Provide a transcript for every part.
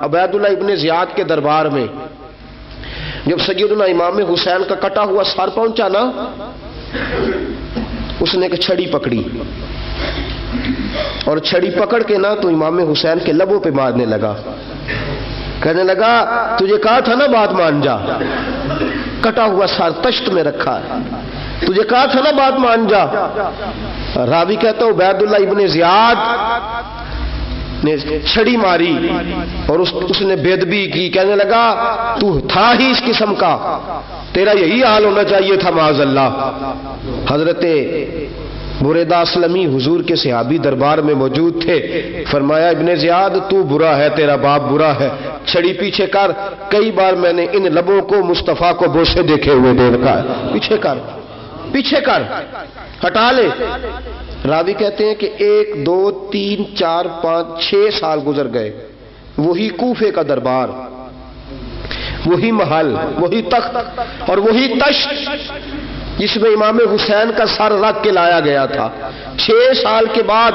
Ubaidullah ibn زیاد کے دربار میں جب سیدنا امام حسین کا کٹا ہوا سر پہنچا نا، اس نے ایک چھڑی پکڑی اور چھڑی پکڑ کے نا تو امام حسین کے لبوں پہ مارنے لگا، کہنے لگا تجھے کہا تھا نا بات مان جا، کٹا ہوا سر تشت میں رکھا ہے، تجھے کہا تھا نا بات مان جا۔ راوی کہتا ہے عبیداللہ ابن زیاد نے چھڑی ماری اور اس نے بے ادبی کی، کہنے لگا تو تھا ہی اس قسم کا، تیرا یہی حال ہونا چاہیے تھا معاذ اللہ۔ حضرت بریدہ اسلمی حضور کے صحابی دربار میں موجود تھے، فرمایا ابن زیاد تو برا ہے، تیرا باپ برا ہے، چھڑی پیچھے کر، کئی بار میں نے ان لبوں کو مصطفیٰ کو بوسے دیکھے ہوئے دیکھا ہے، پیچھے کر، پیچھے کر، ہٹا لے۔ راوی کہتے ہیں کہ 1 2 3 4 5 6 سال گزر گئے، وہی کوفے کا دربار، وہی محل، وہی تخت اور وہی تشت جس میں امام حسین کا سر رکھ کے لایا گیا تھا۔ 6 سال کے بعد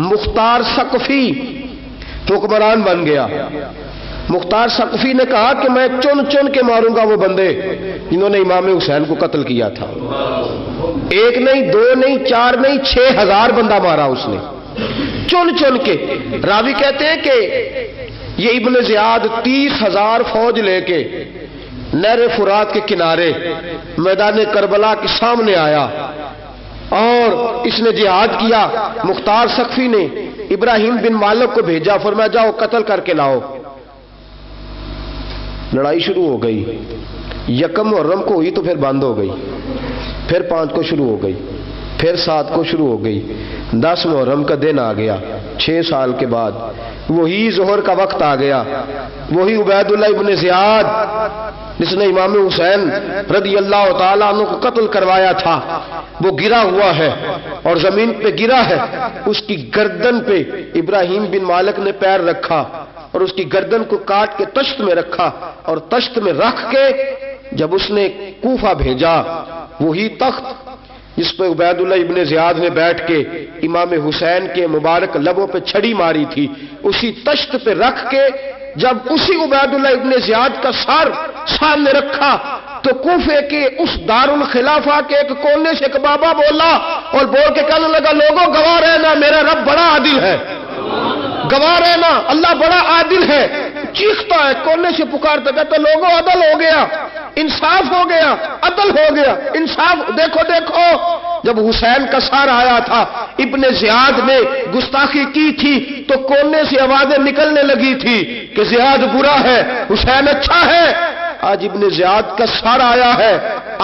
مختار ثقفی حکمران بن گیا۔ مختار ثقفی نے کہا کہ میں چن چن کے ماروں گا وہ بندے جنہوں نے امام حسین کو قتل کیا تھا۔ 1 نہیں 2 نہیں 4 نہیں 6000 بندہ مارا اس نے، چن چن کے۔ راوی کہتے ہیں کہ یہ ابن زیاد 30,000 فوج لے کے نہر فرات کے کنارے میدان کربلا کے سامنے آیا اور اس نے جہاد کیا۔ مختار ثقفی نے ابراہیم بن مالک کو بھیجا، فرمایا جاؤ قتل کر کے لاؤ۔ لڑائی شروع ہو گئی، 1 محرم کو ہوئی تو پھر بند ہو گئی، پھر 5 کو شروع ہو گئی، پھر 7 کو شروع ہو گئی، 10 محرم کا دن آ گیا۔ 6 سال کے بعد وہی ظہر کا وقت آ گیا، وہی عبیداللہ ابن زیاد جس نے امام حسین رضی اللہ تعالیٰ عنہ کو قتل کروایا تھا، وہ گرا ہوا ہے اور زمین پہ گرا ہے، اس کی گردن پہ ابراہیم بن مالک نے پیر رکھا اور اس کی گردن کو کاٹ کے تشت میں رکھا، اور تشت میں رکھ کے جب اس نے کوفہ بھیجا، وہی تخت جس پہ عبیداللہ ابن زیاد نے بیٹھ کے امام حسین کے مبارک لبوں پہ چھڑی ماری تھی، اسی تشت پہ رکھ کے جب اسی عبیداللہ ابن زیاد کا سر سامنے رکھا تو کوفے کے اس دارالخلافہ کے ایک کونے سے ایک بابا بولا اور بول کے کہنے لگا لوگوں گواہ رہنا میرا رب بڑا عادل ہے، گواہ رہنا اللہ بڑا عادل ہے۔ چیختا ہے کونے سے پکارتا، کہتا لوگوں عدل ہو گیا، انصاف ہو گیا، عدل ہو گیا، انصاف۔ دیکھو دیکھو جب حسین کا سر آیا تھا، ابن زیاد نے گستاخی کی تھی تو کونے سے آوازیں نکلنے لگی تھی کہ زیاد برا ہے، حسین اچھا ہے۔ آج ابن زیاد کا سر آیا ہے،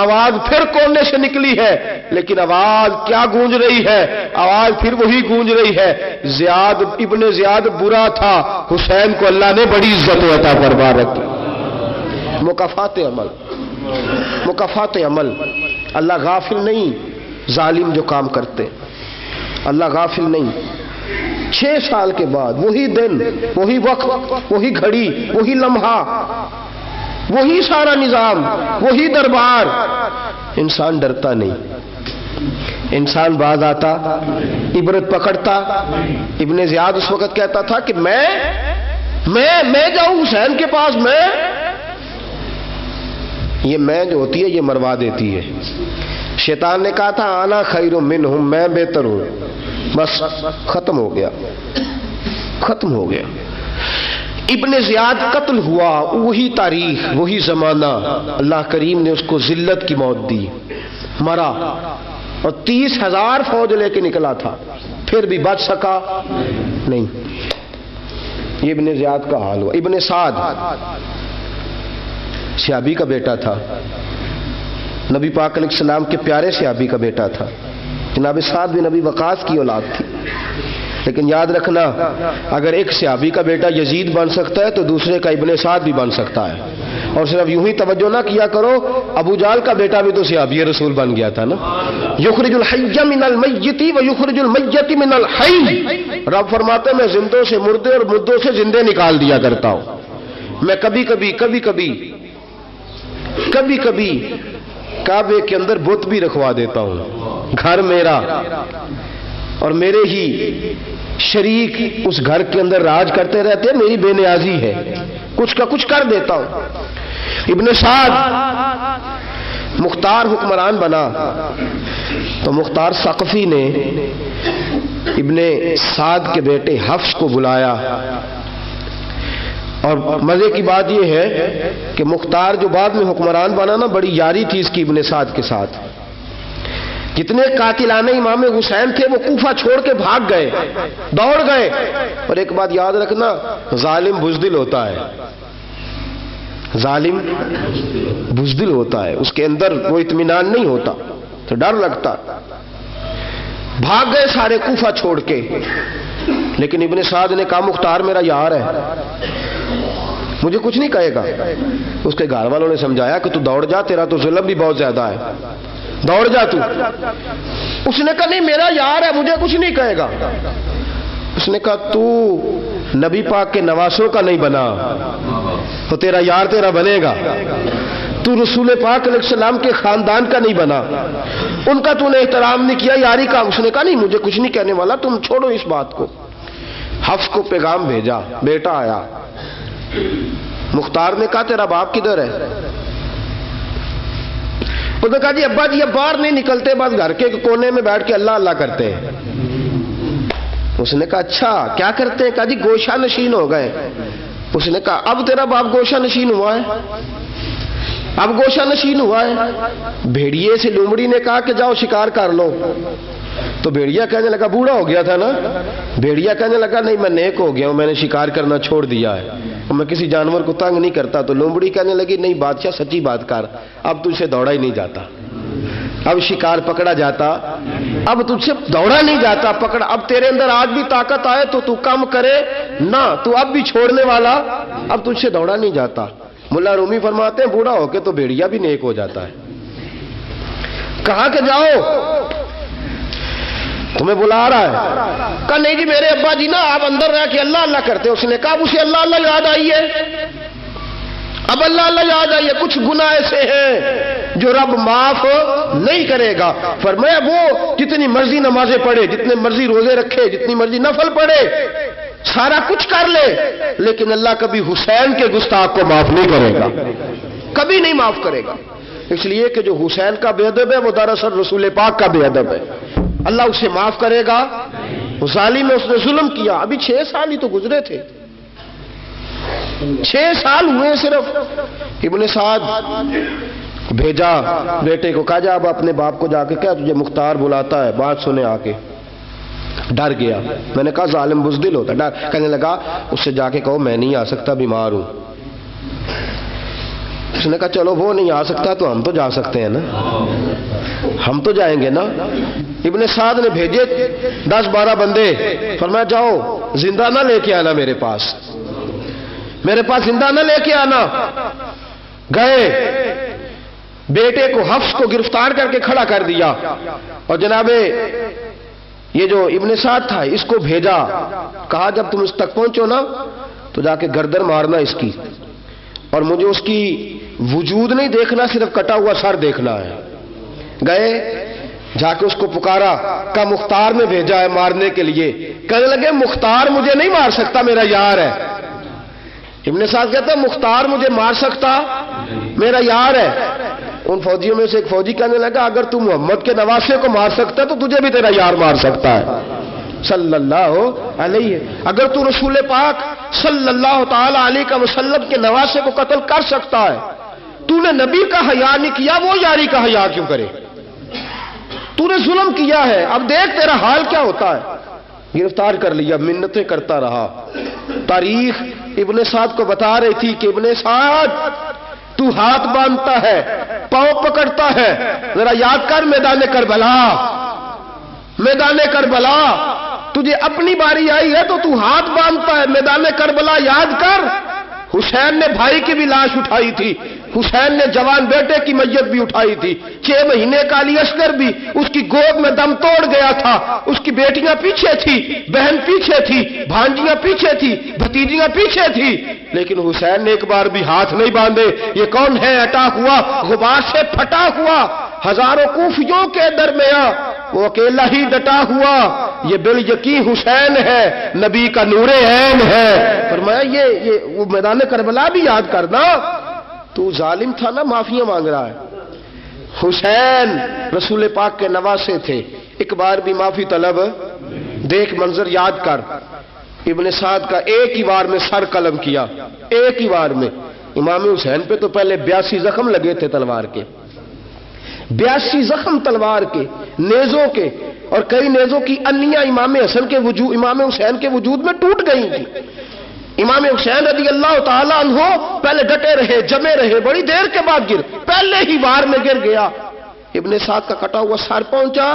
آواز پھر کونے سے نکلی ہے، لیکن آواز کیا گونج رہی ہے؟ آواز پھر وہی گونج رہی ہے، ابن زیاد برا تھا، حسین کو اللہ نے بڑی عزت عطا فرما رکھی۔ مکافات عمل، مکافات عمل، اللہ غافل نہیں ظالم جو کام کرتے، اللہ غافل نہیں۔ 6 سال کے بعد وہی دن، وہی وقت، وہی گھڑی، وہی لمحہ، وہی سارا نظام، وہی دربار۔ انسان ڈرتا نہیں، انسان باز آتا، عبرت پکڑتا۔ ابن زیاد اس وقت کہتا تھا کہ میں جاؤں حسین کے پاس، یہ میں جو ہوتی ہے یہ مروا دیتی ہے۔ شیطان نے کہا تھا انا خیر منہم، میں بہتر ہوں، بس ختم ہو گیا، ختم ہو گیا۔ ابن زیاد قتل ہوا، وہی تاریخ، وہی زمانہ، اللہ کریم نے اس کو ذلت کی موت دی، مرا، اور 30,000 فوج لے کے نکلا تھا، پھر بھی بچ سکا نہیں۔ یہ ابن زیاد کا حال ہوا۔ ابن سعد صحابی کا بیٹا تھا، نبی پاک علیہ السلام کے پیارے صحابی کا بیٹا تھا، جناب سعد بن نبی وقاص کی اولاد تھی۔ لیکن یاد رکھنا اگر ایک صحابی کا بیٹا یزید بن سکتا ہے تو دوسرے کا ابن سعد بھی بن سکتا ہے۔ اور صرف یوں ہی توجہ نہ کیا کرو، ابو جہل کا بیٹا بھی تو صحابی رسول بن گیا تھا نا۔ یخرج الحی من المیت ویخرج المیت من الحی، رب فرماتے ہیں میں زندوں سے مردے اور مردوں سے زندے نکال دیا کرتا ہوں۔ میں کبھی کبھی کعبے کے اندر بت بھی رکھوا دیتا ہوں، گھر میرا اور میرے ہی شریک اس گھر کے اندر راج کرتے رہتے ہیں، میری بے نیازی ہے، کچھ کا کچھ کر دیتا ہوں. ابن سعد مختار حکمران بنا تو مختار ثقفی نے ابن سعد کے بیٹے حفص کو بلایا. اور مزے کی بات یہ ہے کہ مختار جو بعد میں حکمران بنا نا، بڑی یاری تھی اس کی ابن سعد کے ساتھ. جتنے قاتلان امام حسین تھے وہ کوفہ چھوڑ کے بھاگ گئے، دوڑ گئے. اور ایک بات یاد رکھنا، ظالم بزدل ہوتا ہے، ظالم بزدل ہوتا ہے، اس کے اندر وہ اطمینان نہیں ہوتا، تو ڈر لگتا. بھاگ گئے سارے کوفہ چھوڑ کے. لیکن ابن سعد نے کہا مختار میرا یار ہے، مجھے کچھ نہیں کہے گا. اس کے گھر والوں نے سمجھایا کہ تو دوڑ جا، تیرا تو ظلم بھی بہت زیادہ ہے، دوڑ جا تو. اس نے کہا نہیں میرا یار ہے، مجھے کچھ نہیں کہے گا. اس نے کہا تو نبی پاک کے نواسوں کا نہیں بنا تو تیرا یار تیرا بنے گا. تو رسول پاک علیہ السلام کے خاندان کا نہیں بنا، ان کا تو نے احترام نہیں کیا، یاری کا. اس نے کہا نہیں مجھے کچھ نہیں کہنے والا، تم چھوڑو اس بات کو. حفص کو پیغام بھیجا، بیٹا آیا. مختار نے کہا تیرا باپ کدھر ہے؟ اس نے کہا جی ابا جی اب باہر نہیں نکلتے، بس گھر کے کونے میں بیٹھ کے اللہ اللہ کرتے ہیں. اس نے کہا اچھا کیا کرتے ہیں؟ کہا جی گوشہ نشین ہو گئے. اس نے کہا اب تیرا باپ گوشہ نشین ہوا ہے؟ اب گوشہ نشین ہوا ہے. بھیڑیے سے لومڑی نے کہا کہ جاؤ شکار کر لو. تو بھیڑیا کہنے لگا بوڑھا ہو گیا تھا نا. بھیڑیا کہنے لگا نہیں میں نیک ہو گیا ہوں، میں نے شکار کرنا چھوڑ دیا ہے، میں کسی جانور کو تنگ نہیں کرتا. تو لومڑی کہنے لگی نہیں بادشاہ سچی بات کر، اب تجھ سے دوڑا ہی نہیں جاتا، اب شکار پکڑا جاتا، اب تجھ سے دوڑا نہیں جاتا، پکڑا. اب تیرے اندر آج بھی طاقت آئے تو تو کم کرے نہ، تو اب بھی چھوڑنے والا، اب تجھ سے دوڑا نہیں جاتا. ملا رومی فرماتے ہیں بوڑھا ہو کے تو بھیڑیا بھی نیک ہو جاتا ہے. کہاں کہ جاؤ تمہیں بلا رہا ہے. کہا نہیں جی میرے ابا جی نا آپ اندر رہ کے اللہ اللہ کرتے. اس نے کہا اسے اللہ اللہ یاد آئی ہے، اب اللہ اللہ یاد آئی ہے، کچھ گناہ ایسے ہیں جو رب معاف نہیں کرے گا. فرمایا وہ جتنی مرضی نمازیں پڑھے، جتنے مرضی روزے رکھے، جتنی مرضی نفل پڑھے، سارا کچھ کر لے، لیکن اللہ کبھی حسین کے گستاخ کو معاف نہیں کرے گا، کبھی نہیں معاف کرے گا. اس لیے کہ جو حسین کا بے ادب ہے وہ دراصل رسول پاک کا بے ادب ہے. اللہ اسے معاف کرے گا. ظالم میں اس نے ظلم کیا. ابھی 6 سال ہی تو گزرے تھے، 6 سال ہوئے صرف. ابن سعد بھیجا بیٹے کو، کہا جا اب اپنے باپ کو جا کے کیا تجھے مختار بلاتا ہے، بات سنے آ کے. ڈر گیا. میں نے کہا ظالم بزدل ہوتا. ڈر کہنے لگا اس سے جا کے کہو میں نہیں آ سکتا، بیمار ہوں. اس نے کہا چلو وہ نہیں آ سکتا تو ہم تو جا سکتے ہیں نا، ہم تو جائیں گے نا. ابن سعد نے بھیجے 10-12 بندے. فرمایا جاؤ زندہ نہ لے کے آنا، میرے پاس زندہ نہ لے کے آنا. گئے بیٹے کو حفص کو گرفتار کر کے کھڑا کر دیا. اور جناب یہ جو ابن سعد تھا اس کو بھیجا، کہا جب تم اس تک پہنچو نا تو جا کے گردن مارنا اس کی، اور مجھے اس کی وجود نہیں دیکھنا، صرف کٹا ہوا سر دیکھنا ہے. گئے جا کے اس کو پکارا، کہا مختار میں بھیجا ہے مارنے کے لیے. کہنے لگے مختار مجھے نہیں مار سکتا، میرا یار ہے. ابن سعد کہتا ہے مختار مجھے مار سکتا، میرا یار ہے. ان فوجیوں میں سے ایک فوجی کہنے لگا اگر تم محمد کے نواسے کو مار سکتا تو تجھے بھی تیرا یار مار سکتا ہے صلی اللہ علیہ. اگر تو رسول پاک صلی اللہ تعالی علیہ وسلم کے نواسے کو قتل کر سکتا ہے، تو نے نبی کا حیا نہیں کیا، وہ یاری کا حیا کیوں کرے؟ تو نے ظلم کیا ہے، اب دیکھ تیرا حال کیا ہوتا ہے. گرفتار کر لیا، منتیں کرتا رہا. تاریخ ابن سعد کو بتا رہی تھی کہ ابن سعد تو ہاتھ باندھتا ہے، پاؤں پکڑتا ہے. ذرا یاد کر میدان کربلا تجھے اپنی باری آئی ہے تو ہاتھ باندھتا ہے. میدان کربلا یاد کر، حسین نے بھائی کی بھی لاش اٹھائی تھی، حسین نے جوان بیٹے کی میت بھی اٹھائی تھی. 6 مہینے کا علی اصغر بھی اس کی گود میں دم توڑ گیا تھا. اس کی بیٹیاں پیچھے تھی، بہن پیچھے تھی، بھانجیاں پیچھے تھی، بھتیجیاں پیچھے تھی، لیکن حسین نے ایک بار بھی ہاتھ نہیں باندھے. یہ کون ہے؟ اٹا ہوا غبار سے پھٹا ہوا ہزاروں کوفیوں کے درمیان وہ اکیلا ہی ڈٹا ہوا، یہ بالیقین حسین ہے، نبی کا نور عین ہے۔ فرمایا یہ وہ میدان کربلا بھی یاد کرنا، تو ظالم تھا نا، معافیاں مانگ رہا ہے۔ حسین رسول پاک کے نواسے تھے، ایک بار بھی معافی طلب، دیکھ منظر یاد کر، ابن سعد کا ایک ہی وار میں سر قلم کیا، ایک ہی وار میں۔ امام حسین پہ تو پہلے 82 زخم لگے تھے تلوار کے، 82 زخم تلوار کے، نیزوں کے، اور کئی نیزوں کی انیاں امام حسین کے وجود میں ٹوٹ گئی تھی۔ امام حسین رضی اللہ تعالیٰ عنہ پہلے ڈٹے رہے، جمے رہے، بڑی دیر کے بعد گر، پہلے ہی وار میں گر گیا۔ ابن سعد کا کٹا ہوا سر پہنچا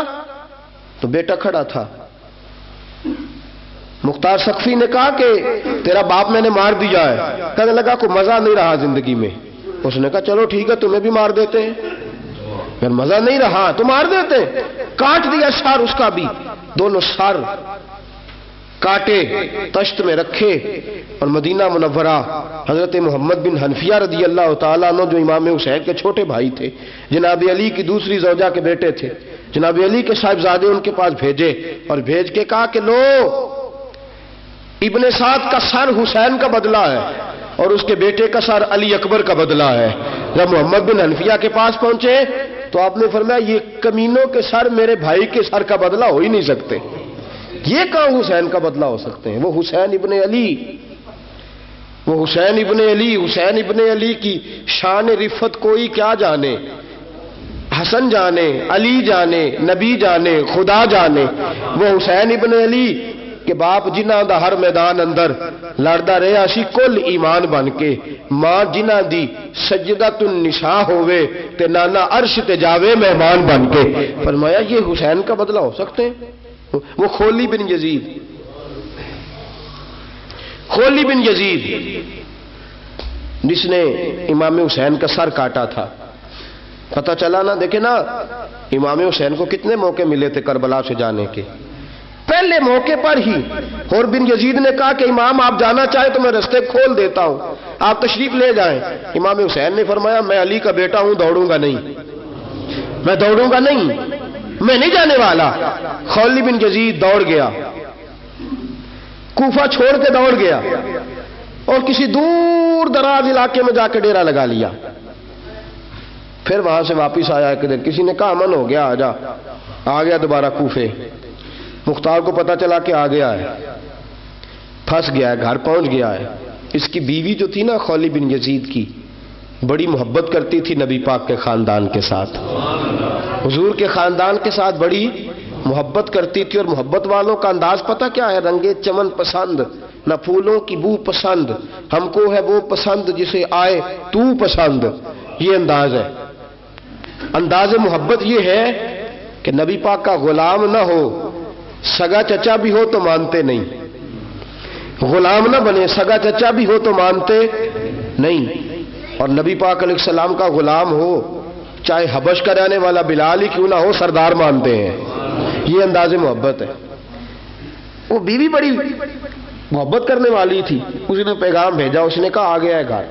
تو بیٹا کھڑا تھا۔ مختار سقفی نے کہا کہ تیرا باپ میں نے مار دیا ہے۔ کہنے لگا کوئی مزہ نہیں رہا زندگی میں۔ اس نے کہا چلو ٹھیک ہے، تمہیں بھی مار دیتے ہیں۔ پھر مزہ نہیں رہا تو مار دیتے، کاٹ دیا سر اس کا بھی، دونوں سر کاٹے، تشت میں رکھے، اور مدینہ منورہ حضرت محمد بن حنفیہ رضی اللہ تعالیٰ عنہ جو امام حسین کے چھوٹے بھائی تھے، جناب علی کی دوسری زوجہ کے بیٹے تھے، جناب علی کے صاحبزادے ان کے پاس بھیجے، اور بھیج کے کہا کہ لو ابن سعد کا سر حسین کا بدلہ ہے، اور اس کے بیٹے کا سر علی اکبر کا بدلہ ہے۔ جب محمد بن حنفیہ کے پاس پہنچے تو آپ نے فرمایا یہ کمینوں کے سر میرے بھائی کے سر کا بدلہ ہو ہی نہیں سکتے، یہ کہاں حسین کا بدلہ ہو سکتے ہیں؟ وہ حسین ابن علی، وہ حسین ابن علی، حسین ابن علی کی شان رفت کوئی کیا جانے، حسن جانے، علی جانے، نبی جانے، خدا جانے۔ وہ حسین ابن علی کہ باپ جنہ دا ہر میدان اندر لڑدا رہا سی کل ایمان بن کے، ماں جنہ دی سجدۃ النساء ہوئے تے نانا عرش تے جاوے مہمان بن کے۔ فرمایا یہ حسین کا بدلہ ہو سکتے ہیں؟ وہ خولی بن یزید، خولی بن یزید جس نے امام حسین کا سر کاٹا تھا، پتہ چلا نا، دیکھیں نا امام حسین کو کتنے موقع ملے تھے کربلا سے جانے کے۔ پہلے موقع پر ہی حور بن یزید نے کہا کہ امام آپ جانا چاہیں تو میں رستے کھول دیتا ہوں، آپ تشریف لے جائیں۔ امام حسین نے فرمایا میں علی کا بیٹا ہوں، دوڑوں گا نہیں، میں دوڑوں گا نہیں، میں نہیں جانے والا۔ خولی بن یزید دوڑ گیا، کوفہ چھوڑ کے دوڑ گیا، اور کسی دور دراز علاقے میں جا کے ڈیرا لگا لیا۔ پھر وہاں سے واپس آیا کہ کسی نے کہا امن ہو گیا، آجا، آ گیا دوبارہ کوفے۔ مختار کو پتا چلا کہ آ گیا ہے، پھنس گیا ہے، گھر پہنچ گیا ہے۔ اس کی بیوی جو تھی نا خولی بن یزید کی، بڑی محبت کرتی تھی نبی پاک کے خاندان کے ساتھ، حضور کے خاندان کے ساتھ بڑی محبت کرتی تھی، اور محبت والوں کا انداز پتہ کیا ہے؟ رنگے چمن پسند، نہ پھولوں کی بو پسند، ہم کو ہے وہ پسند جسے آئے تو پسند، یہ انداز ہے۔ انداز محبت یہ ہے کہ نبی پاک کا غلام نہ ہو، سگا چچا بھی ہو تو مانتے نہیں، غلام نہ بنے، سگا چچا بھی ہو تو مانتے نہیں، اور نبی پاک علیہ السلام کا غلام ہو، چاہے حبش کا رہنے والا بلال ہی کیوں نہ ہو، سردار مانتے ہیں۔ یہ انداز محبت ہے۔ وہ بیوی بڑی محبت کرنے والی تھی، اس نے پیغام بھیجا، اس نے کہا آ گیا ہے گھر،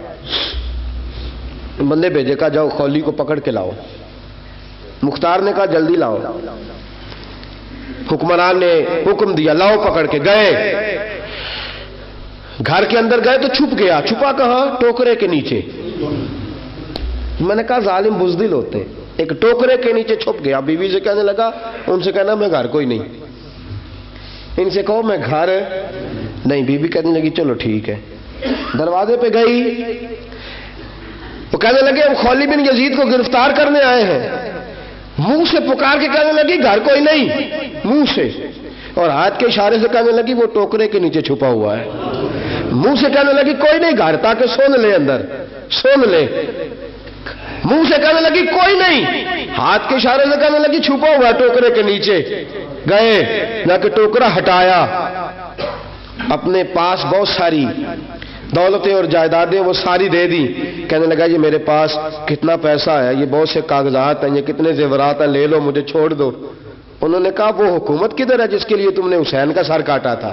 بندے بھیجے، کہا جاؤ خولی کو پکڑ کے لاؤ۔ مختار نے کہا جلدی لاؤ، حکمران نے حکم دیا، لاؤ پکڑ کے۔ گئے، گھر کے اندر گئے تو چھپ گیا۔ چھپا کہاں؟ ٹوکرے کے نیچے۔ میں نے کہا ظالم بزدل ہوتے، ایک ٹوکرے کے نیچے چھپ گیا۔ بیوی سے کہنے لگا، ان سے کہنا میں گھر کوئی نہیں، ان سے کہو میں گھر نہیں۔ بیوی کہنے لگی چلو ٹھیک ہے۔ دروازے پہ گئی، وہ کہنے لگے ہم خولی بن یزید کو گرفتار کرنے آئے ہیں۔ منہ سے پکار کے کہنے لگی گھر کوئی نہیں، منہ سے، اور ہاتھ کے اشارے سے کہنے لگی وہ ٹوکرے کے نیچے چھپا ہوا ہے۔ منہ سے کہنے لگی کوئی نہیں گھر، تاکہ سن لے اندر، سن لے۔ منہ سے کہنے لگی کوئی نہیں، ہاتھ کے اشارے سے کہنے لگی چھپا ہوا ہے ٹوکرے کے نیچے۔ گئے، جا کے ٹوکرا ہٹایا، اپنے پاس بہت ساری دولتیں اور جائیدادیں وہ ساری دے دی۔ کہنے لگا یہ میرے پاس کتنا پیسہ ہے، یہ بہت سے کاغذات ہیں، یہ کتنے زیورات ہیں، لے لو، مجھے چھوڑ دو۔ انہوں نے کہا وہ حکومت کدھر ہے جس کے لیے تم نے حسین کا سر کاٹا تھا؟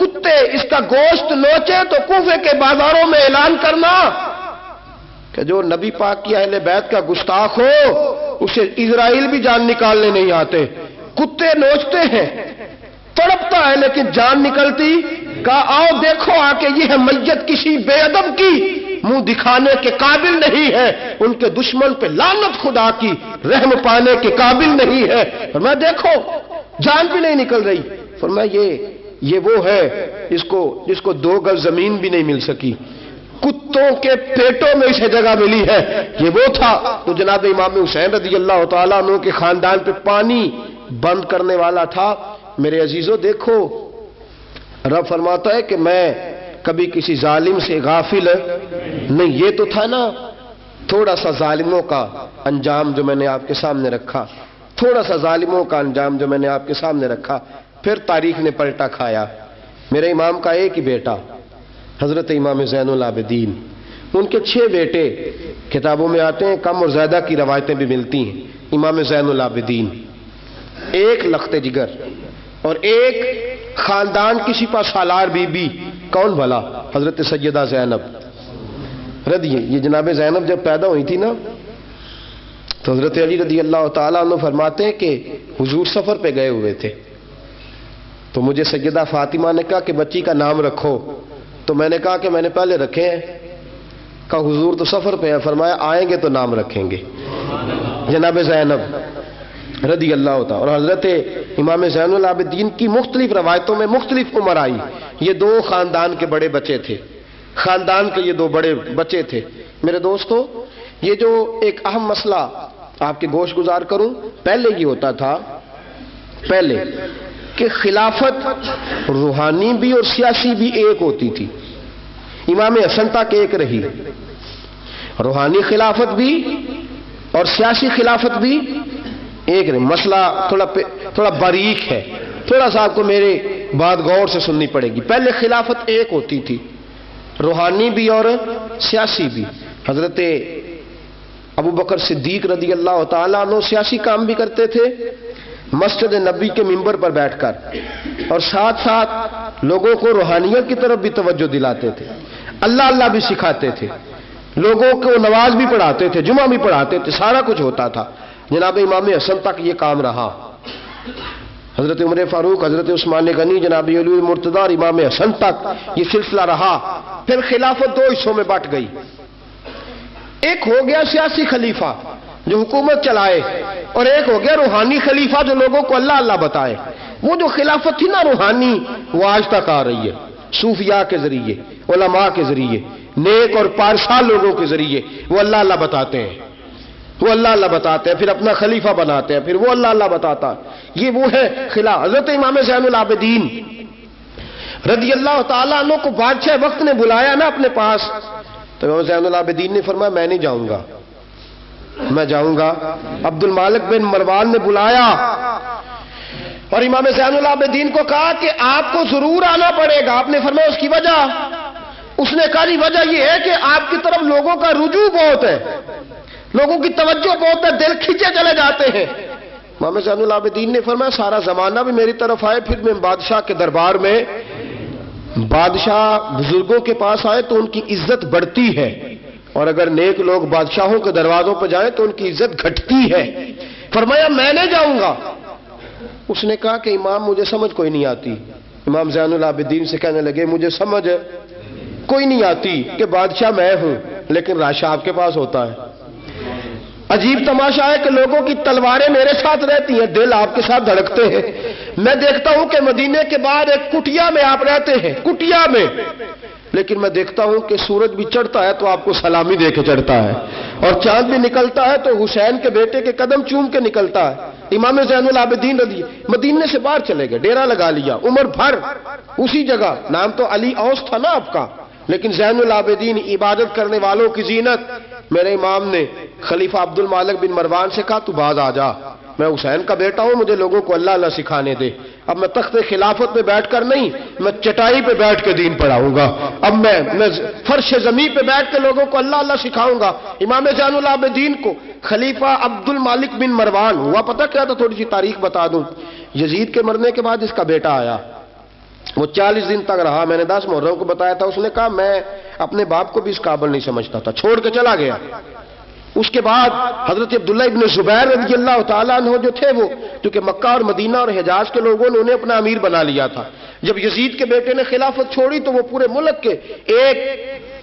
کتے اس کا گوشت نوچے تو کوفے کے بازاروں میں اعلان کرنا کہ جو نبی پاک کی اہل بیت کا گستاخ ہو اسے اسرائیل بھی جان نکالنے نہیں آتے. کتے نوچتے ہیں، تڑپتا ہے لیکن جان نکلتی. کہا آؤ دیکھو آ کے یہ ہے میت کسی بے ادب کی، منہ دکھانے کے قابل نہیں ہے، ان کے دشمن پہ لعنت خدا کی، رحم پانے کے قابل نہیں ہے. فرمایا دیکھو جان بھی نہیں نکل رہی. فرمایا یہ وہ ہے جس کو 2 گز زمین بھی نہیں مل سکی، کتوں کے پیٹوں میں اسے جگہ ملی ہے. یہ وہ تھا تو جناب امام حسین رضی اللہ تعالیٰ عنہ کے خاندان پہ پانی بند کرنے والا تھا. میرے عزیزو دیکھو، رب فرماتا ہے کہ میں کبھی کسی ظالم سے غافل نہیں. یہ تو تھا نا تھوڑا سا ظالموں کا انجام جو میں نے آپ کے سامنے رکھا، تھوڑا سا ظالموں کا انجام جو میں نے آپ کے سامنے رکھا. پھر تاریخ نے پلٹا کھایا. میرے امام کا ایک ہی بیٹا حضرت امام زین العابدین، ان کے 6 بیٹے کتابوں میں آتے ہیں، کم اور زیادہ کی روایتیں بھی ملتی ہیں. امام زین العابدین، ایک لخت جگر اور ایک خاندان کی سپہ سالار بی بی. کون بھلا؟ حضرت سیدہ زینب یہ جناب زینب جب پیدا ہوئی تھی نا تو حضرت علی رضی اللہ تعالیٰ عنہ فرماتے ہیں کہ حضور سفر پہ گئے ہوئے تھے تو مجھے سیدہ فاطمہ نے کہا کہ بچی کا نام رکھو. تو میں نے کہا کہ میں نے پہلے رکھے ہیں. کہا حضور تو سفر پہ ہے. فرمایا آئیں گے تو نام رکھیں گے. جناب زینب رضی اللہ تعالیٰ اور حضرت امام زین العابدین کی مختلف روایتوں میں مختلف عمر آئی. یہ 2 خاندان کے بڑے بچے تھے، خاندان کے یہ 2 بڑے بچے تھے. میرے دوستو، یہ جو ایک اہم مسئلہ آپ کے گوش گزار کروں، پہلے یہ ہوتا تھا کہ خلافت روحانی بھی اور سیاسی بھی ایک ہوتی تھی. امام حسن تک ایک رہی، روحانی خلافت بھی اور سیاسی خلافت بھی ایک رہی. مسئلہ تھوڑا باریک ہے، تھوڑا سا آپ کو میرے بات غور سے سننی پڑے گی. پہلے خلافت ایک ہوتی تھی، روحانی بھی اور سیاسی بھی. حضرت ابو بکر صدیق رضی اللہ تعالیٰ عنہ سیاسی کام بھی کرتے تھے مسجد نبی کے منبر پر بیٹھ کر، اور ساتھ ساتھ لوگوں کو روحانیت کی طرف بھی توجہ دلاتے تھے، اللہ بھی سکھاتے تھے، لوگوں کو نماز بھی پڑھاتے تھے، جمعہ بھی پڑھاتے تھے، سارا کچھ ہوتا تھا. جناب امام حسن تک یہ کام رہا. حضرت عمر فاروق، حضرت عثمان غنی، جناب علی مرتضی اور امام حسن تک یہ سلسلہ رہا. پھر خلافت 2 حصوں میں بٹ گئی. ایک ہو گیا سیاسی خلیفہ جو حکومت چلائے، اور ایک ہو گیا روحانی خلیفہ جو لوگوں کو اللہ بتائے. وہ جو خلافت تھی نا روحانی، وہ آج تک آ رہی ہے. صوفیاء کے ذریعے، علماء کے ذریعے، نیک اور پارسا لوگوں کے ذریعے وہ اللہ بتاتے ہیں، وہ اللہ بتاتے ہیں، پھر اپنا خلیفہ بناتے ہیں، پھر وہ اللہ بتاتا ہے. یہ وہ ہے خلافت. حضرت امام زین العابدین رضی اللہ تعالیٰ عنہ کو بادشاہ وقت نے بلایا نا اپنے پاس، تو امام زین العابدین نے فرمایا میں نہیں جاؤں گا، میں جاؤں گا. عبد المالک بن مروان نے بلایا اور امام زین العابدین کو کہا کہ آپ کو ضرور آنا پڑے گا. آپ نے فرمایا اس کی وجہ؟ اس نے کہا وجہ یہ ہے کہ آپ کی طرف لوگوں کا رجوع بہت ہے، لوگوں کی توجہ بہت ہے، دل کھینچے چلے جاتے ہیں. امام زین العابدین نے فرمایا سارا زمانہ بھی میری طرف آئے، پھر میں بادشاہ کے دربار میں، بادشاہ بزرگوں کے پاس آئے تو ان کی عزت بڑھتی ہے، اور اگر نیک لوگ بادشاہوں کے دروازوں پر جائیں تو ان کی عزت گھٹتی ہے. فرمایا میں نہیں جاؤں گا. اس نے کہا کہ امام مجھے سمجھ کوئی نہیں آتی. امام زین العابدین سے کہنے لگے مجھے سمجھ کوئی نہیں آتی کہ بادشاہ میں ہوں لیکن راشا آپ کے پاس ہوتا ہے. عجیب تماشا ہے کہ لوگوں کی تلواریں میرے ساتھ رہتی ہیں، دل آپ کے ساتھ دھڑکتے ہیں. میں دیکھتا ہوں کہ مدینے کے بعد ایک کٹیا میں آپ رہتے ہیں، کٹیا میں، لیکن میں دیکھتا ہوں کہ سورج بھی چڑھتا ہے تو آپ کو سلامی دے کے چڑھتا ہے، اور چاند بھی نکلتا ہے تو حسین کے بیٹے کے قدم چوم کے نکلتا ہے. امام زین العابدین رضی مدینے سے باہر چلے گئے، ڈیرا لگا لیا عمر بھر اسی جگہ. نام تو علی اوس تھا نا آپ کا، لیکن زین العابدین عبادت کرنے والوں کی زینت. میرے امام نے خلیفہ عبد المالک بن مروان سے کہا تو باز آ جا، میں حسین کا بیٹا ہوں، مجھے لوگوں کو اللہ سکھانے دے. اب میں تخت خلافت پہ بیٹھ کر نہیں، میں چٹائی پہ بیٹھ کے دین پڑھاؤں گا. اب میں فرش زمین پہ بیٹھ کے لوگوں کو اللہ سکھاؤں گا. امام زین العابدین کو خلیفہ عبد المالک بن مروان ہوا پتہ کیا تھا؟ تھوڑی سی تاریخ بتا دوں. یزید کے مرنے کے بعد اس کا بیٹا آیا، وہ 40 دن تک رہا. میں نے 10 محرم کو بتایا تھا. اس نے کہا میں اپنے باپ کو بھی اس قابل نہیں سمجھتا تھا, چھوڑ کے چلا گیا. اس کے بعد حضرت عبداللہ ابن زبیر رضی اللہ تعالیٰ عنہ جو تھے, وہ چونکہ مکہ اور مدینہ اور حجاز کے لوگوں نے انہیں اپنا امیر بنا لیا تھا. جب یزید کے بیٹے نے خلافت چھوڑی تو وہ پورے ملک کے ایک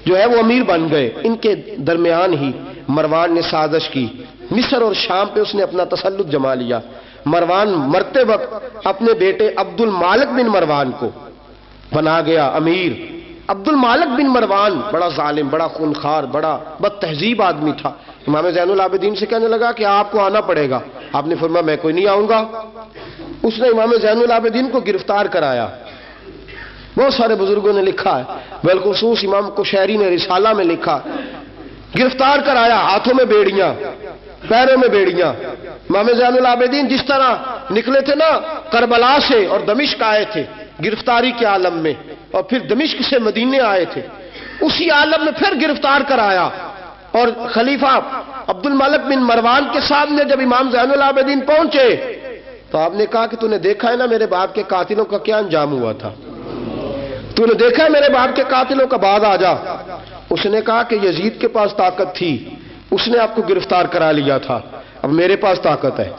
جو ہے وہ امیر بن گئے. ان کے درمیان ہی مروان نے سازش کی, مصر اور شام پہ اس نے اپنا تسلط جما لیا. مروان مرتے وقت اپنے بیٹے عبد المالک بن مروان کو بنا گیا امیر. عبد المالک بن مروان بڑا ظالم, بڑا خونخوار, بڑا بد تہذیب آدمی تھا. امام زین العابدین سے کہنے لگا کہ آپ کو آنا پڑے گا. آپ نے فرمایا میں کوئی نہیں آؤں گا. اس نے امام زین العابدین کو گرفتار کرایا. بہت سارے بزرگوں نے لکھا ہے, بالخصوص امام کشیری نے رسالہ میں لکھا, گرفتار کرایا, ہاتھوں میں بیڑیاں, پیروں میں بیڑیاں. امام زین العابدین جس طرح نکلے تھے نا کربلا سے اور دمشق آئے تھے گرفتاری کے عالم میں, اور پھر دمشق سے مدینے آئے تھے, اسی عالم میں پھر گرفتار کرایا. اور خلیفہ عبد الملک بن مروان کے سامنے جب امام زین العابدین پہنچے تو آپ نے کہا کہ تو نے دیکھا ہے نا میرے باپ کے قاتلوں کا کیا انجام ہوا تھا, تو نے دیکھا ہے میرے باپ کے قاتلوں کا, بعد آ جا. اس نے کہا کہ یزید کے پاس طاقت تھی, اس نے آپ کو گرفتار کرا لیا تھا, اب میرے پاس طاقت ہے,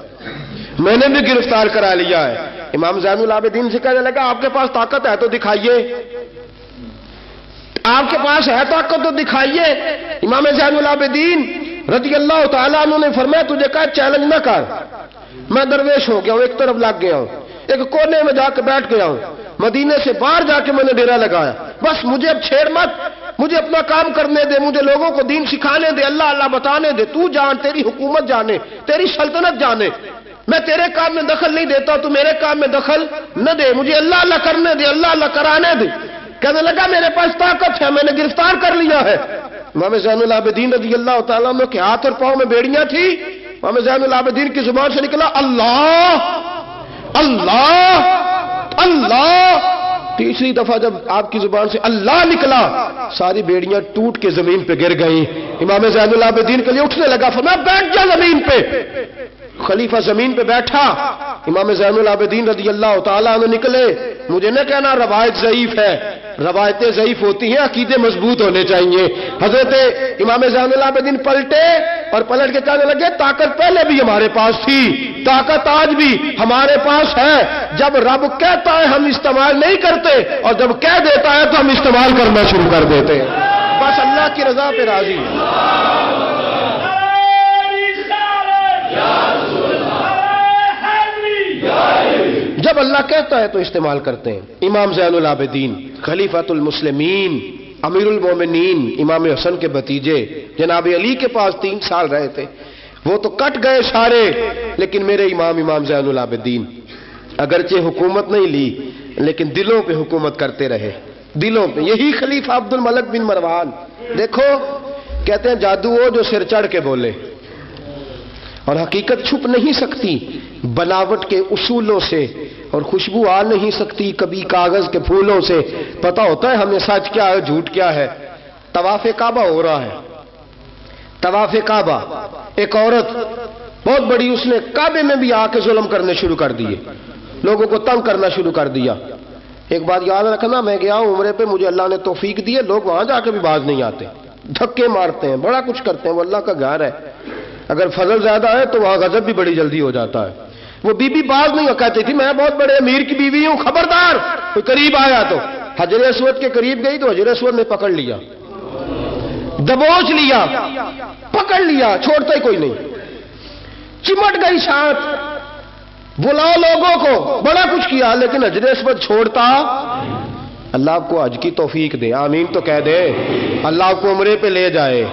میں نے بھی گرفتار کرا لیا ہے. امام زین العابدین سے کہنے لگا آپ کے پاس طاقت ہے تو دکھائیے, آپ کے پاس ہے طاقت تو دکھائیے. امام زین العابدین رضی اللہ تعالیٰ عنہ نے فرمایا تجھے کہا چیلنج نہ کر, میں درویش ہو گیا ہوں, ایک طرف لگ گیا ہوں, ایک کونے میں جا کے بیٹھ گیا ہوں, مدینے سے باہر جا کے میں نے ڈیرا لگایا, بس مجھے اب چھیڑ مت, مجھے اپنا کام کرنے دے, مجھے لوگوں کو دین سکھانے دے, اللہ اللہ بتانے دے, تو جان, تیری حکومت جانے, تیری سلطنت جانے, میں تیرے کام میں دخل نہیں دیتا, تو میرے کام میں دخل نہ دے, مجھے اللہ اللہ کرنے دے, اللہ اللہ کرانے دے. کہنے لگا میرے پاس طاقت ہے, میں نے گرفتار کر لیا ہے. امام زین العابدین رضی اللہ تعالیٰ عنہ کے ہاتھ اور پاؤں میں بیڑیاں تھی. امام زین العابدین کی زبان سے نکلا اللہ اللہ اللہ. تیسری دفعہ جب آپ کی زبان سے اللہ نکلا ساری بیڑیاں ٹوٹ کے زمین پہ گر گئیں. امام زین العابدین کے لیے اٹھنے لگا, فرمایا بیٹھ جا زمین پہ. خلیفہ زمین پہ بیٹھا. امام زین العابدین رضی اللہ تعالیٰ عنہ نکلے. مجھے نہ کہنا روایت ضعیف ہے, روایتیں ضعیف ہوتی ہیں, عقیدے مضبوط ہونے چاہیے. حضرت امام زین العابدین پلٹے اور پلٹ کے کہنے لگے طاقت پہلے بھی ہمارے پاس تھی, طاقت آج بھی ہمارے پاس ہے. جب رب کہتا ہے ہم استعمال نہیں کرتے, اور جب کہہ دیتا ہے تو ہم استعمال کرنا شروع کر دیتے ہیں. بس اللہ کی رضا پہ راضی. جب اللہ کہتا ہے تو استعمال کرتے ہیں. امام زین العابدین خلیفۃ المسلمین امیر المومنین امام حسن کے بھتیجے جناب علی کے پاس 3 سال رہے تھے. وہ تو کٹ گئے سارے, لیکن میرے امام زین العابدین اگرچہ حکومت نہیں لی لیکن دلوں پہ حکومت کرتے رہے, دلوں پہ. یہی خلیفہ عبد الملک بن مروان. دیکھو کہتے ہیں جادو وہ جو سر چڑھ کے بولے, اور حقیقت چھپ نہیں سکتی بناوٹ کے اصولوں سے, اور خوشبو آ نہیں سکتی کبھی کاغذ کے پھولوں سے. پتہ ہوتا ہے ہمیں سچ کیا ہے جھوٹ کیا ہے. طواف کعبہ ہو رہا ہے, طواف کعبہ, ایک عورت بہت بڑی, اس نے کعبے میں بھی آ کے ظلم کرنے شروع کر دیے, لوگوں کو تنگ کرنا شروع کر دیا. ایک بات یاد رکھنا, میں گیا ہوں عمرے پہ, مجھے اللہ نے توفیق دی ہے, لوگ وہاں جا کے بھی باز نہیں آتے, دھکے مارتے ہیں, بڑا کچھ کرتے ہیں. وہ اللہ کا گھر ہے, اگر فضل زیادہ ہے تو وہاں غضب بھی بڑی جلدی ہو جاتا ہے. وہ بی بی باز نہیں کہتی تھی میں بہت بڑے امیر کی بیوی ہوں, خبردار کوئی قریب آیا تو. حجر اسود کے قریب گئی تو حجر اسود نے پکڑ لیا, دبوچ لیا, پکڑ لیا, چھوڑتا ہی کوئی نہیں. چمٹ گئی ساتھ, بلاؤ لوگوں کو, بڑا کچھ کیا, لیکن حجر اسود چھوڑتا. اللہ آپ کو حج کی توفیق دے, آمین تو کہہ دے. اللہ آپ کو عمرے پہ لے جائے.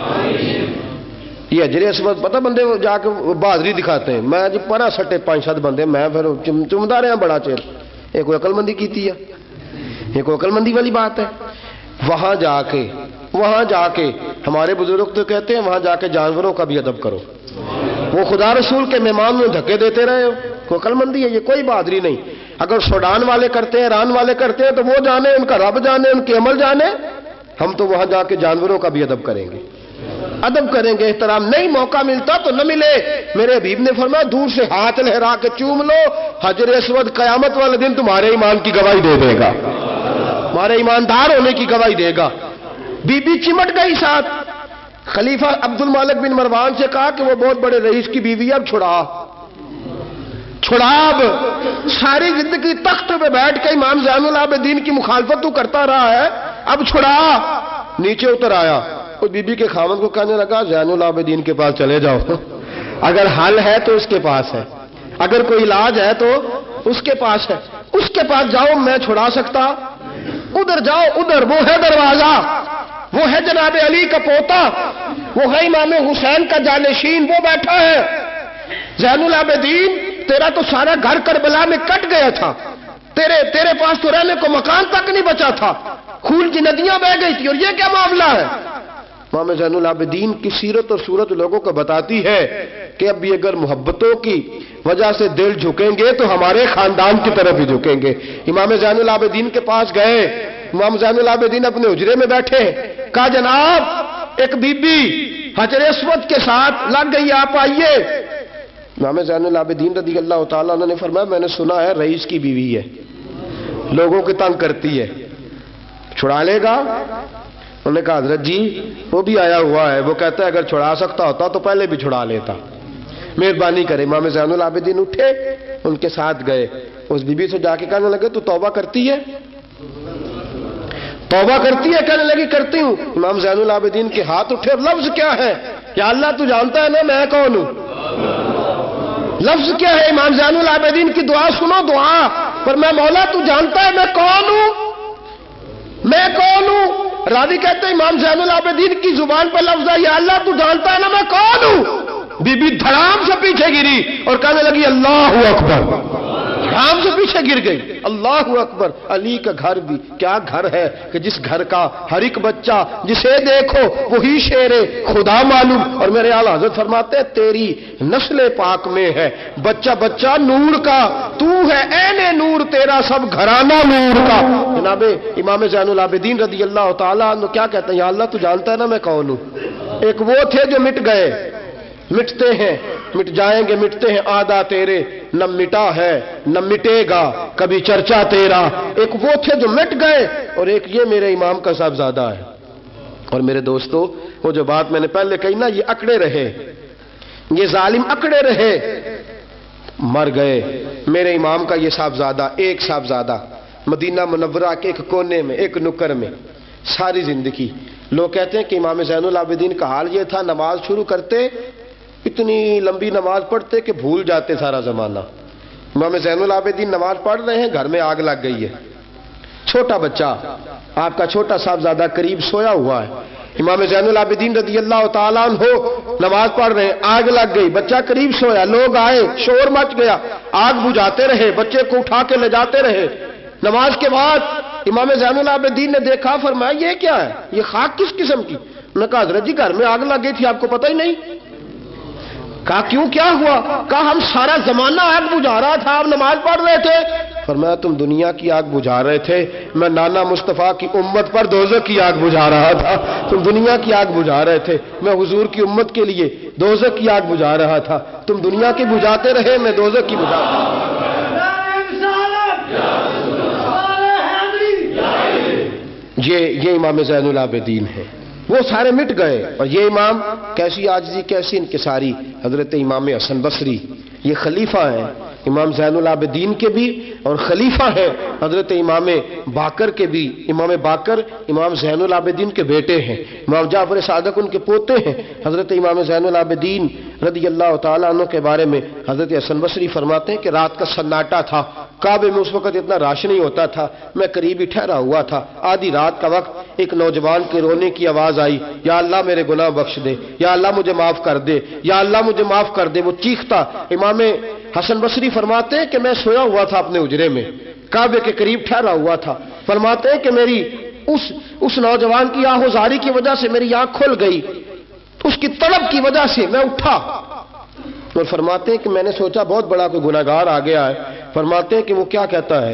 یہ حجر اسود پتہ بندے جا کے بہادری دکھاتے ہیں. میں جب پڑا سٹے 5-7 بندے, میں پھر چمدا رہا بڑا چیر. یہ کوئی عقل مندی کی ہے, یہ کوئی عقل مندی والی بات ہے. وہاں جا کے ہمارے بزرگ تو کہتے ہیں وہاں جا کے جانوروں کا بھی ادب کرو. وہ خدا رسول کے مہمان میں دھکے دیتے رہے ہو, کوئی عقل مندی ہے, یہ کوئی بہادری نہیں. اگر سوڈان والے کرتے ہیں, ایران والے کرتے ہیں تو وہ جانے, ان کا رب جانے, ان کے عمل جانے. ہم تو وہاں جا کے جانوروں کا بھی ادب کریں گے, ادب کریں گے, احترام. نہیں موقع ملتا تو نہ ملے. میرے حبیب نے فرمایا دور سے ہاتھ لہرا کے چوم لو, حجر اسود قیامت والے دن تمہارے ایمان کی گواہی دے دے گا. ہمارے ایماندار ہونے کی گواہی دے گا۔ بی بی چمٹ گئی ساتھ۔ خلیفہ عبد المالک بن مروان سے کہا کہ وہ بہت بڑے رئیس کی بیوی، اب چھڑا اب ساری زندگی تخت پہ بیٹھ کے امام زین العابدین کی مخالفت تو کرتا رہا ہے، اب چھڑا۔ نیچے اتر آیا، اس بی بی کے خاوند کو کہنے لگا زین العابدین کے پاس چلے جاؤ، اگر حل ہے تو اس کے پاس ہے، اگر کوئی علاج ہے تو اس کے پاس ہے، اس کے پاس جاؤ، میں چھڑا سکتا۔ ادھر جاؤ، ادھر وہ ہے دروازہ، وہ ہے جناب علی کا پوتا، وہ ہے امام حسین کا جانشین، وہ بیٹھا ہے۔ زین العابدین تیرا تو سارا گھر کربلا میں کٹ گیا تھا، تیرے پاس تو رہنے کو مکان تک نہیں بچا تھا، خون کی ندیاں بہ گئی تھی، اور یہ کیا معاملہ ہے؟ امام زین العابدین کی سیرت اور صورت لوگوں کو بتاتی ہے کہ اب بھی اگر محبتوں کی وجہ سے دل جھکیں گے تو ہمارے خاندان کی طرف ہی جھکیں گے۔ امام زین العابدین کے پاس گئے، امام زین العابدین اپنے حجرے میں بیٹھے، کہا جناب ایک بی بی حجر اسود کے ساتھ لگ گئی، آپ آئیے۔ امام زین العابدین رضی اللہ تعالیٰ عنہ نے فرمایا میں نے سنا ہے رئیس کی بیوی ہے، لوگوں کی تنگ کرتی ہے، چھڑا لے گا؟ انہوں نے کہا حضرت جی وہ بھی آیا ہوا ہے، وہ کہتا ہے اگر چھڑا سکتا ہوتا تو پہلے بھی چھڑا لیتا، مہربانی کرے۔ امام زین العابدین اٹھے، ان کے ساتھ گئے، اس بی بی سے جا کے کہنے لگے تو توبہ کرتی ہے؟ توبہ کرتی ہے؟ کہنے لگی کرتی ہوں۔ امام زین العابدین کے ہاتھ اٹھے، لفظ کیا ہے؟ یا اللہ تو جانتا ہے نا میں کون ہوں؟ لفظ کیا ہے؟ امام زین العابدین کی دعا سنو، دعا پر میں مولا تو جانتا ہے میں کون ہوں، میں کون ہوں؟ راوی کہتے ہیں امام زین العابدین کی زبان پر لفظ ہے یا اللہ تو جانتا ہے نا میں کون ہوں۔ بی بی دھڑام سے پیچھے گری اور کہنے لگی اللہ اکبر، دھڑام سے پیچھے گر گئی، اللہ اکبر۔ علی کا گھر بھی کیا گھر ہے کہ جس گھر کا ہر ایک بچہ جسے دیکھو وہی شیر خدا معلوم۔ اور میرے اعلیٰ حضرت فرماتے ہیں تیری نسل پاک میں ہے بچہ بچہ نور کا، تو ہے عین نور، تیرا سب گھرانہ نور کا۔ جناب امام زین العابدین رضی اللہ تعالیٰ عنہ کیا کہتے ہیں؟ یا اللہ تو جانتا ہے نا میں کون ہوں۔ ایک وہ تھے جو مٹ گئے، مٹتے ہیں، مٹ جائیں گے، مٹتے ہیں، آدھا تیرے نہ مٹا ہے نہ مٹے گا کبھی چرچا تیرا۔ ایک وہ تھے جو مٹ گئے، اور ایک یہ میرے امام کا صاحبزادہ ہے۔ اور میرے دوستو وہ جو بات میں نے پہلے کہی نا، یہ اکڑے رہے، یہ ظالم اکڑے رہے، مر گئے۔ میرے امام کا یہ صاحبزادہ، ایک صاحبزادہ مدینہ منورہ کے ایک کونے میں، ایک نکر میں ساری زندگی۔ لوگ کہتے ہیں کہ امام زین العابدین کا حال یہ تھا، نماز شروع کرتے اتنی لمبی نماز پڑھتے کہ بھول جاتے سارا زمانہ۔ امام زین العابدین نماز پڑھ رہے ہیں، گھر میں آگ لگ گئی ہے، چھوٹا بچہ آپ کا چھوٹا صاحبزادہ قریب سویا ہوا ہے۔ امام زین العابدین رضی اللہ تعالیٰ عنہ نماز پڑھ رہے ہیں، آگ لگ گئی، بچہ قریب سویا، لوگ آئے، شور مچ گیا، آگ بجھاتے رہے، بچے کو اٹھا کے لے جاتے رہے۔ نماز کے بعد امام زین العابدین نے دیکھا، فرمایا یہ کیا ہے، یہ خاک کس قسم کی؟ انہوں نے کہا حضرت جی گھر میں آگ لگ گئی تھی، آپ کو پتہ ہی نہیں؟ کہا کیوں، کیا ہوا؟ کہا ہم سارا زمانہ آگ بجھا رہا تھا، آپ نماز پڑھ رہے تھے۔ فرمایا تم دنیا کی آگ بجھا رہے تھے، میں نانا مصطفیٰ کی امت پر دوزخ کی آگ بجھا رہا تھا۔ تم دنیا کی آگ بجھا رہے تھے، میں حضور کی امت کے لیے دوزخ کی آگ بجھا رہا تھا۔ تم دنیا کی بجھاتے رہے، میں دوزخ کی بجھا رہا تھا۔ یہ امام زین العابدین ہے، وہ سارے مٹ گئے۔ اور یہ امام کیسی عاجزی، کیسی انکساری، حضرت امام حسن بصری، یہ خلیفہ ہیں امام زین العابدین کے بھی، اور خلیفہ ہیں حضرت امام باقر کے بھی۔ امام باقر امام زین العابدین کے بیٹے ہیں، امام جعفر صادق ان کے پوتے ہیں۔ حضرت امام زین العابدین رضی اللہ تعالیٰ عنہ کے بارے میں حضرت حسن بصری فرماتے ہیں کہ رات کا سناٹا تھا، کعبے میں اس وقت اتنا رش نہیں ہوتا تھا، میں قریب ہی ٹھہرا ہوا تھا، آدھی رات کا وقت ایک نوجوان کے رونے کی آواز آئی، یا اللہ میرے گناہ بخش دے، یا اللہ مجھے معاف کر دے، یا اللہ مجھے معاف کر دے، وہ چیختا۔ امام حسن بصری فرماتے ہیں کہ میں سویا ہوا تھا اپنے حجرے میں، کعبے کے قریب ٹھہرا ہوا تھا، فرماتے ہیں کہ میری اس نوجوان کی آہوزاری کی وجہ سے میری آنکھ کھل گئی، اس کی طلب کی وجہ سے میں اٹھا، اور فرماتے ہیں کہ میں نے سوچا بہت بڑا کوئی گناہگار آ گیا ہے۔ فرماتے ہیں کہ وہ کیا کہتا ہے،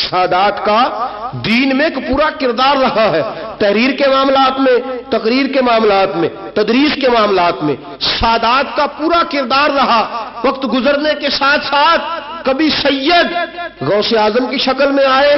سادات کا دین میں ایک پورا کردار رہا ہے، تحریر کے معاملات میں، تقریر کے معاملات میں، تدریس کے معاملات میں سادات کا پورا کردار رہا۔ وقت گزرنے کے ساتھ ساتھ کبھی سید غوث اعظم کی شکل میں آئے،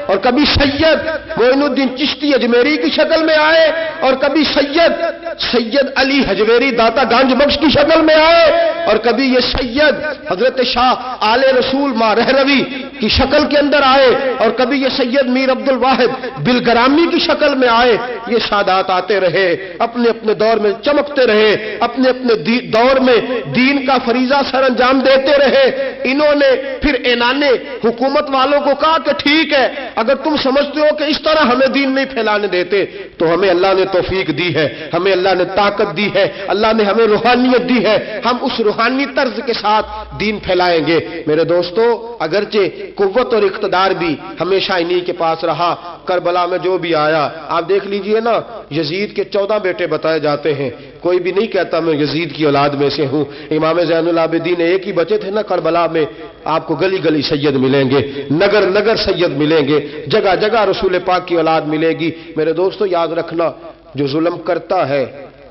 اور کبھی سید معین الدین چشتی اجمیری کی شکل میں آئے، اور کبھی سید علی حجویری داتا گنج بخش کی شکل میں آئے، اور کبھی یہ سید حضرت شاہ آل رسول ماں رہروی کی شکل کے اندر آئے، اور کبھی یہ سید میر عبد الواحد بلگرامی کی شکل میں آئے۔ یہ سادات آتے رہے، اپنے اپنے دور میں چمکتے رہے، اپنے اپنے دور میں دین کا فریضہ سر انجام دیتے رہے۔ انہوں نے پھر اعلان حکومت والوں کو کہا کہ ٹھیک ہے، اگر تم سمجھتے ہو کہ اس طرح ہمیں دین نہیں پھیلانے دیتے تو ہمیں اللہ نے توفیق دی ہے، ہمیں اللہ نے طاقت دی ہے، اللہ نے ہمیں روحانیت دی ہے، ہم اس روحانی طرز کے ساتھ دین پھیلائیں گے۔ میرے دوستو، اگرچہ قوت اور اقتدار بھی ہمیشہ انہی کے پاس رہا، کربلا میں جو بھی آیا، آپ دیکھ لیجئے نا، یزید کے 14 بیٹے بتائے جاتے ہیں، کوئی بھی نہیں کہتا میں یزید کی اولاد میں سے ہوں۔ امام زین العابدین ایک ہی بچے تھے نا کربلا میں، آپ کو گلی گلی سید ملیں گے، نگر نگر سید ملیں گے، جگہ جگہ رسول پاک کی اولاد ملے گی۔ میرے دوستو یاد رکھنا، جو ظلم کرتا ہے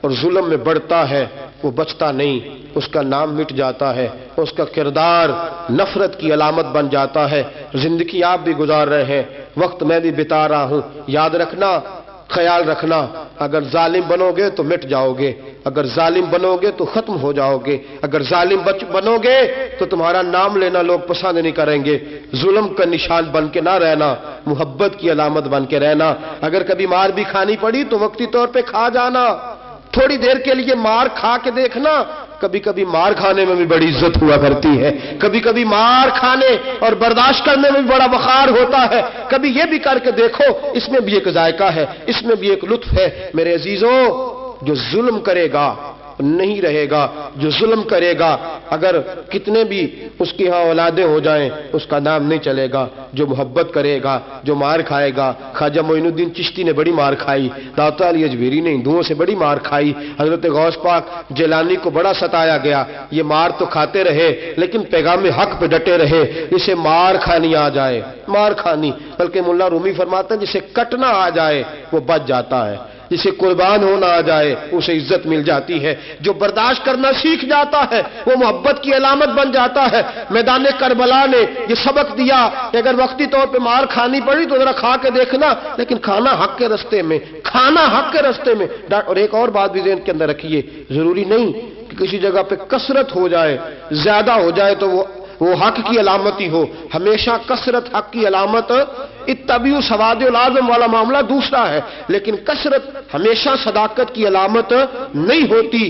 اور ظلم میں بڑھتا ہے وہ بچتا نہیں، اس کا نام مٹ جاتا ہے، اس کا کردار نفرت کی علامت بن جاتا ہے۔ زندگی آپ بھی گزار رہے ہیں، وقت میں بھی بتا رہا ہوں، یاد رکھنا، خیال رکھنا، اگر ظالم بنو گے تو مٹ جاؤ گے، اگر ظالم بنو گے تو ختم ہو جاؤ گے، اگر ظالم بنو گے تو تمہارا نام لینا لوگ پسند نہیں کریں گے۔ ظلم کا نشان بن کے نہ رہنا، محبت کی علامت بن کے رہنا۔ اگر کبھی مار بھی کھانی پڑی تو وقتی طور پہ کھا جانا، تھوڑی دیر کے لیے مار کھا کے دیکھنا، کبھی کبھی مار کھانے میں بھی بڑی عزت ہوا کرتی ہے، کبھی کبھی مار کھانے اور برداشت کرنے میں بھی بڑا وقار ہوتا ہے۔ کبھی یہ بھی کر کے دیکھو، اس میں بھی ایک ذائقہ ہے، اس میں بھی ایک لطف ہے۔ میرے عزیزوں، جو ظلم کرے گا نہیں رہے گا، جو ظلم کرے گا اگر کتنے بھی اس کی ہاں اولادیں ہو جائیں اس کا نام نہیں چلے گا۔ جو محبت کرے گا، جو مار کھائے گا، خواجہ معین الدین چشتی نے بڑی مار کھائی، داتا علی اجمیری نے ہندوؤں سے بڑی مار کھائی، حضرت غوث پاک جیلانی کو بڑا ستایا گیا، یہ مار تو کھاتے رہے لیکن پیغام حق پہ ڈٹے رہے۔ جسے مار کھانی آ جائے، مار کھانی، بلکہ ملا رومی فرماتے ہیں جسے کٹنا آ جائے وہ بچ جاتا ہے، جسے قربان ہونا آ جائے اسے عزت مل جاتی ہے، جو برداشت کرنا سیکھ جاتا ہے وہ محبت کی علامت بن جاتا ہے۔ میدان کربلا نے یہ سبق دیا کہ اگر وقتی طور پہ مار کھانی پڑی تو ذرا کھا کے دیکھنا، لیکن کھانا حق کے رستے میں، کھانا حق کے رستے میں۔ اور ایک اور بات بھی ذہن کے اندر رکھیے، ضروری نہیں کہ کسی جگہ پہ کثرت ہو جائے، زیادہ ہو جائے تو وہ حق کی علامت ہی ہو، ہمیشہ کثرت حق کی علامت۔ اتبعوا سواد العظم والا معاملہ دوسرا ہے، لیکن کثرت ہمیشہ صداقت کی علامت نہیں ہوتی۔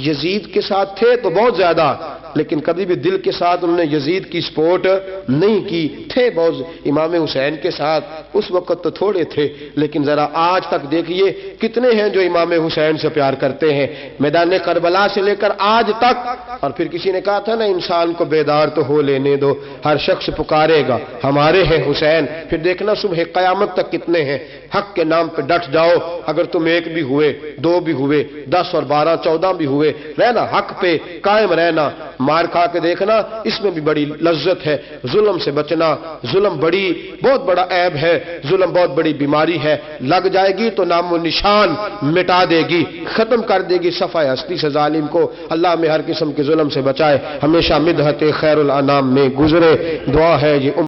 یزید کے ساتھ تھے تو بہت زیادہ، لیکن کبھی بھی دل کے ساتھ انہوں نے یزید کی سپورٹ نہیں کی، تھے بہت امام حسین کے ساتھ، اس وقت تو تھوڑے تھے، لیکن ذرا آج تک دیکھیے کتنے ہیں جو امام حسین سے پیار کرتے ہیں، میدان کربلا سے لے کر آج تک۔ اور پھر کسی نے کہا تھا نا، انسان کو بیدار تو ہو لینے دو، ہر شخص پکارے گا ہمارے ہیں حسین۔ پھر دیکھنا صبح قیامت تک کتنے ہیں۔ حق کے نام پہ ڈٹ جاؤ، اگر تم ایک بھی ہوئے، دو بھی ہوئے، 10 اور 12 14 بھی ہوئے، رہنا حق پہ قائم رہنا۔ مار کھا کے دیکھنا، اس میں بھی بڑی لذت ہے۔ ظلم سے بچنا، ظلم بہت بڑا عیب ہے، ظلم بہت بڑی بیماری ہے، لگ جائے گی تو نام و نشان مٹا دے گی، ختم کر دے گی صفحہ ہستی سے ظالم کو۔ اللہ میں ہر قسم کے ظلم سے بچائے، ہمیشہ مدحت خیر الانام میں گزرے۔ دعا ہے یہ